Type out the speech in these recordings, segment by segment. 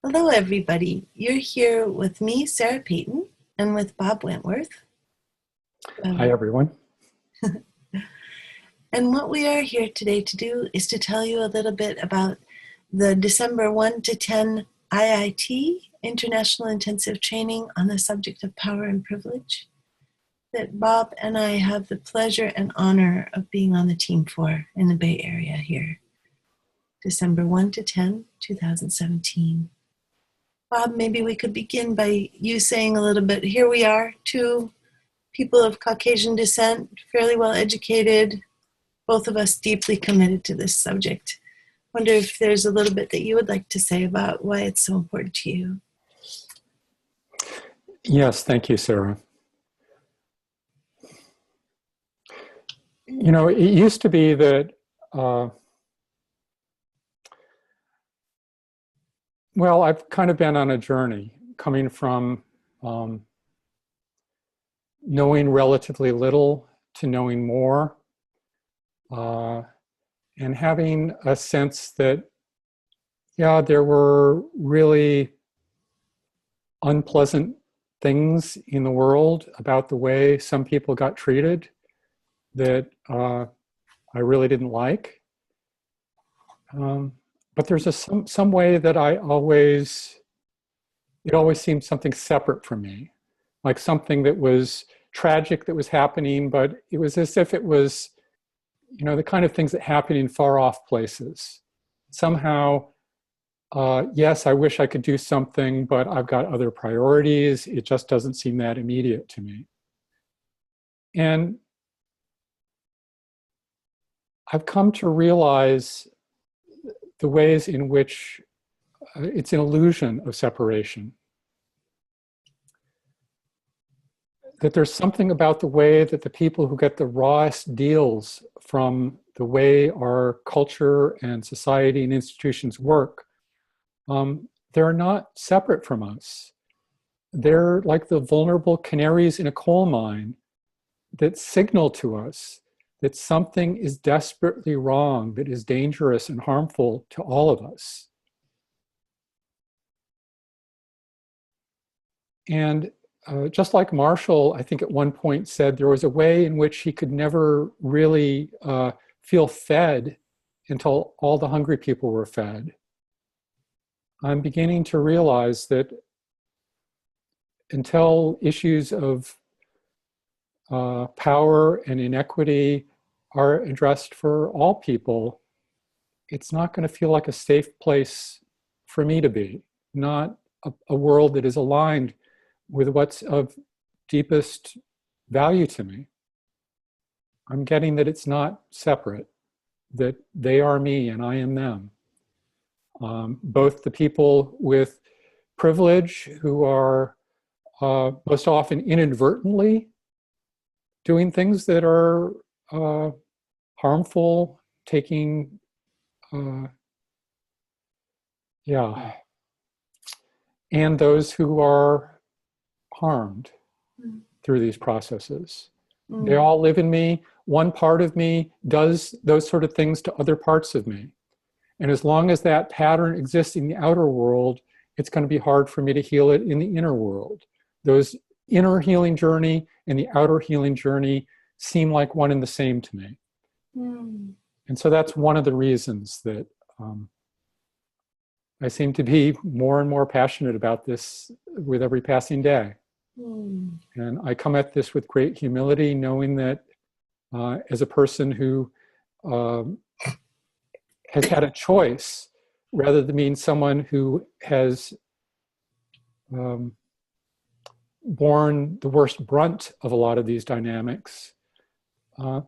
Hello, everybody. You're here with me, Sarah Peyton, and with Bob Wentworth. Hi, everyone. And what we are here today to do is to tell you a little bit about the December 1 to 10 IIT, International Intensive Training on the subject of power and privilege, that Bob and I have the pleasure and honor of being on the team for in the Bay Area here. December 1 to 10, 2017. Bob, maybe we could begin by you saying a little bit. Here we are, two people of Caucasian descent, fairly well educated, both of us deeply committed to this subject. Wonder if there's a little bit that you would like to say about why it's so important to you. Yes, thank you, Sarah. You know, it used to be that, well, I've kind of been on a journey coming from knowing relatively little to knowing more, and having a sense that, yeah, there were really unpleasant things in the world about the way some people got treated that I really didn't like. But there's some way that it always seemed something separate from me, like something that was tragic that was happening, but it was as if it was, you know, the kind of things that happen in far off places. Somehow, yes, I wish I could do something, but I've got other priorities. It just doesn't seem that immediate to me. And I've come to realize the ways in which it's an illusion of separation. That there's something about the way that the people who get the rawest deals from the way our culture and society and institutions work, they're not separate from us. They're like the vulnerable canaries in a coal mine that signal to us that something is desperately wrong, that is dangerous and harmful to all of us. And just like Marshall, I think at one point said there was a way in which he could never really feel fed until all the hungry people were fed. I'm beginning to realize that until issues of power and inequity are addressed for all people, it's not going to feel like a safe place for me to be, not a world that is aligned with what's of deepest value to me. I'm getting that it's not separate, that they are me and I am them. Both the people with privilege who are most often inadvertently doing things that are harmful, taking, and those who are harmed through these processes. They all live in me. One part of me does those sort of things to other parts of me. And as long as that pattern exists in the outer world, it's going to be hard for me to heal it in the inner world. Those inner healing journey and the outer healing journey seem like one and the same to me. And so that's one of the reasons that I seem to be more and more passionate about this with every passing day. And I come at this with great humility, knowing that as a person who has had a choice, rather than being someone who has borne the worst brunt of a lot of these dynamics,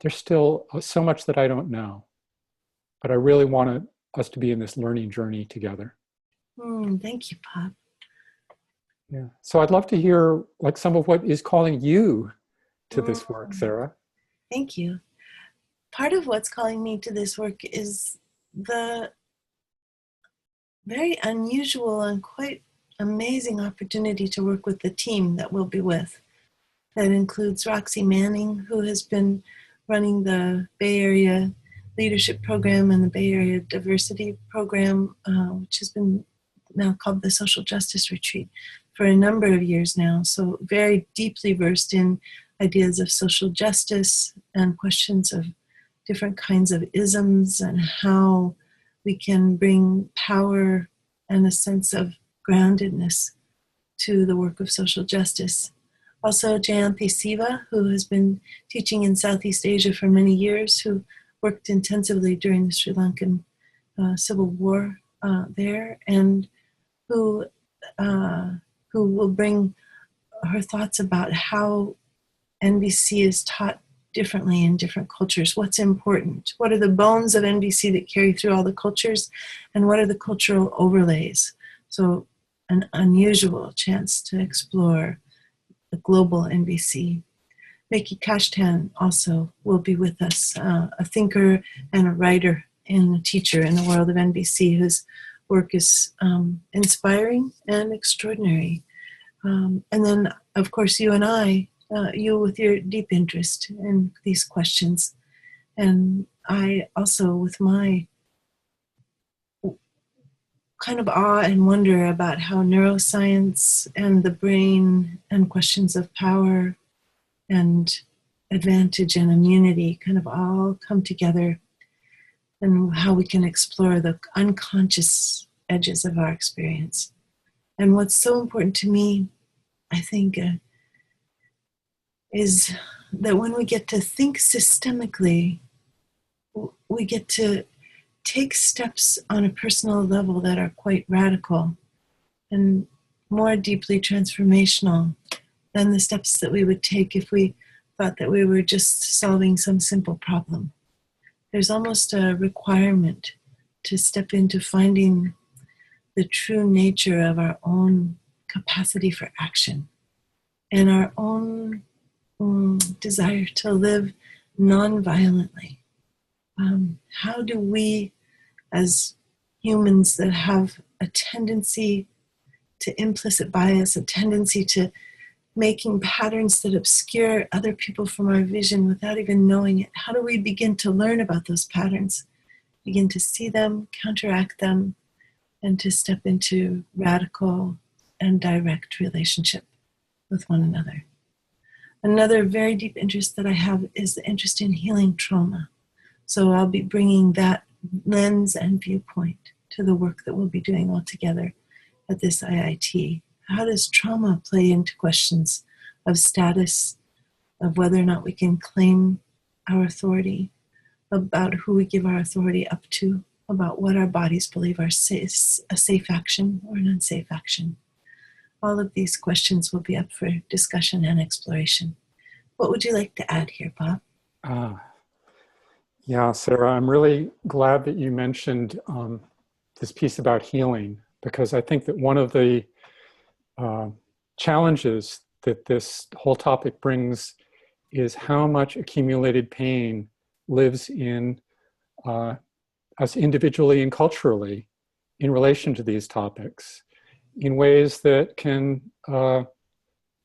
there's still so much that I don't know. But I really want us to be in this learning journey together. Thank you, Bob. Yeah. So I'd love to hear like some of what is calling you to this work, Sarah. Thank you. Part of what's calling me to this work is the very unusual and quite amazing opportunity to work with the team that we'll be with. That includes Roxy Manning, who has been running the Bay Area Leadership Program and the Bay Area Diversity Program, which has been now called the Social Justice Retreat, for a number of years now. So very deeply versed in ideas of social justice and questions of different kinds of isms and how we can bring power and a sense of groundedness to the work of social justice. Also, Jayanthi Siva, who has been teaching in Southeast Asia for many years, who worked intensively during the Sri Lankan civil war there, and who will bring her thoughts about how NVC is taught differently in different cultures. What's important? What are the bones of NVC that carry through all the cultures? And what are the cultural overlays? So an unusual chance to explore the global NVC. Meki Kashtan also will be with us, a thinker and a writer and a teacher in the world of NVC, whose work is inspiring and extraordinary. And then, of course, you and I, you with your deep interest in these questions, and I also with my kind of awe and wonder about how neuroscience and the brain and questions of power and advantage and immunity kind of all come together, and how we can explore the unconscious edges of our experience. And what's so important to me, I think, is that when we get to think systemically, we get to take steps on a personal level that are quite radical and more deeply transformational than the steps that we would take if we thought that we were just solving some simple problem. There's almost a requirement to step into finding the true nature of our own capacity for action and our own desire to live non-violently. How do we, as humans that have a tendency to implicit bias, a tendency to making patterns that obscure other people from our vision without even knowing it, how do we begin to learn about those patterns, begin to see them, counteract them, and to step into radical and direct relationship with one another? Another very deep interest that I have is the interest in healing trauma. So I'll be bringing that lens and viewpoint to the work that we'll be doing all together at this IIT. How does trauma play into questions of status, of whether or not we can claim our authority, about who we give our authority up to, about what our bodies believe are a safe action or an unsafe action? All of these questions will be up for discussion and exploration. What would you like to add here, Bob? Yeah, Sarah, I'm really glad that you mentioned this piece about healing, because I think that one of the challenges that this whole topic brings is how much accumulated pain lives in us individually and culturally in relation to these topics, in ways that can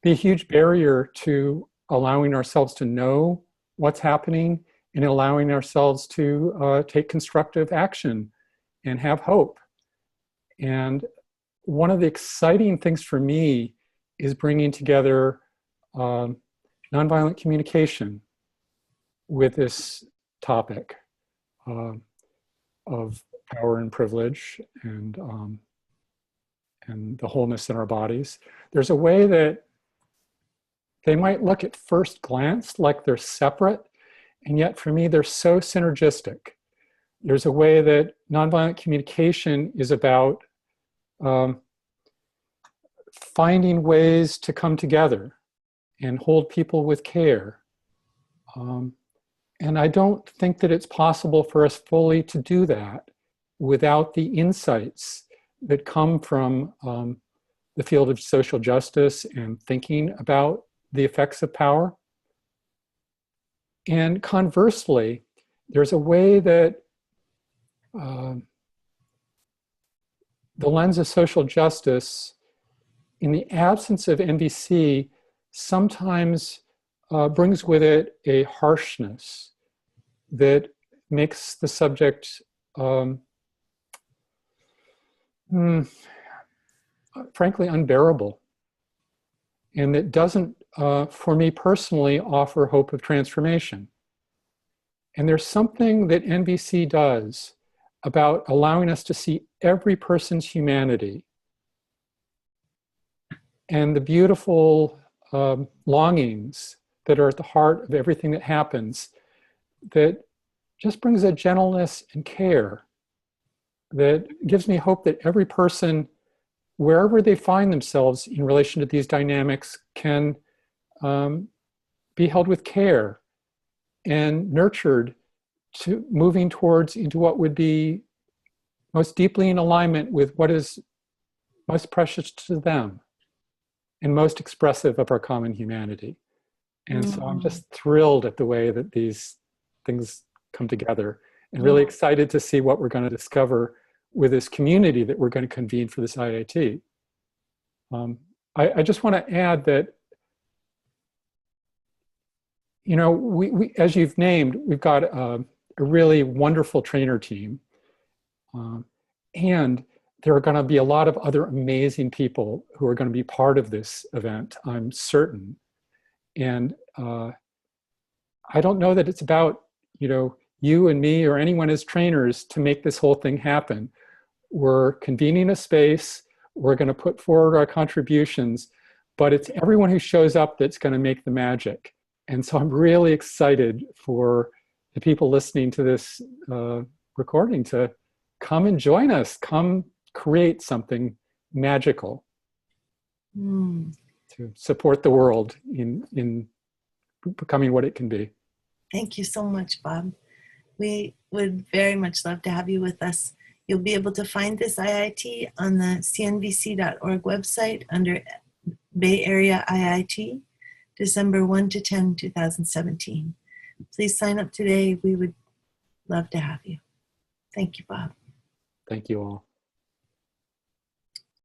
be a huge barrier to allowing ourselves to know what's happening and allowing ourselves to take constructive action and have hope. And one of the exciting things for me is bringing together nonviolent communication with this topic of power and privilege and the wholeness in our bodies. There's a way that they might look at first glance like they're separate, and yet for me, they're so synergistic. There's a way that nonviolent communication is about finding ways to come together and hold people with care. And I don't think that it's possible for us fully to do that without the insights that come from the field of social justice and thinking about the effects of power. And conversely, there's a way that the lens of social justice, in the absence of NVC, sometimes brings with it a harshness that makes the subject frankly, unbearable. And it doesn't, for me personally, offer hope of transformation. And there's something that NVC does about allowing us to see every person's humanity and the beautiful longings that are at the heart of everything that happens, that just brings a gentleness and care that gives me hope that every person, wherever they find themselves in relation to these dynamics, can be held with care and nurtured to moving towards into what would be most deeply in alignment with what is most precious to them and most expressive of our common humanity. And so I'm just thrilled at the way that these things come together, and really excited to see what we're going to discover with this community that we're going to convene for this IIT. I just want to add that, you know, we as you've named, we've got a really wonderful trainer team. And there are going to be a lot of other amazing people who are going to be part of this event, I'm certain. And I don't know that it's about, you know, you and me or anyone as trainers to make this whole thing happen. We're convening a space, we're going to put forward our contributions, but it's everyone who shows up that's going to make the magic. And so I'm really excited for the people listening to this recording to come and join us, come create something magical to support the world in becoming what it can be. Thank you so much, Bob. We would very much love to have you with us. You'll be able to find this IIT on the cnbc.org website under Bay Area IIT, December 1 to 10, 2017. Please sign up today. We would love to have you. Thank you, Bob. Thank you all.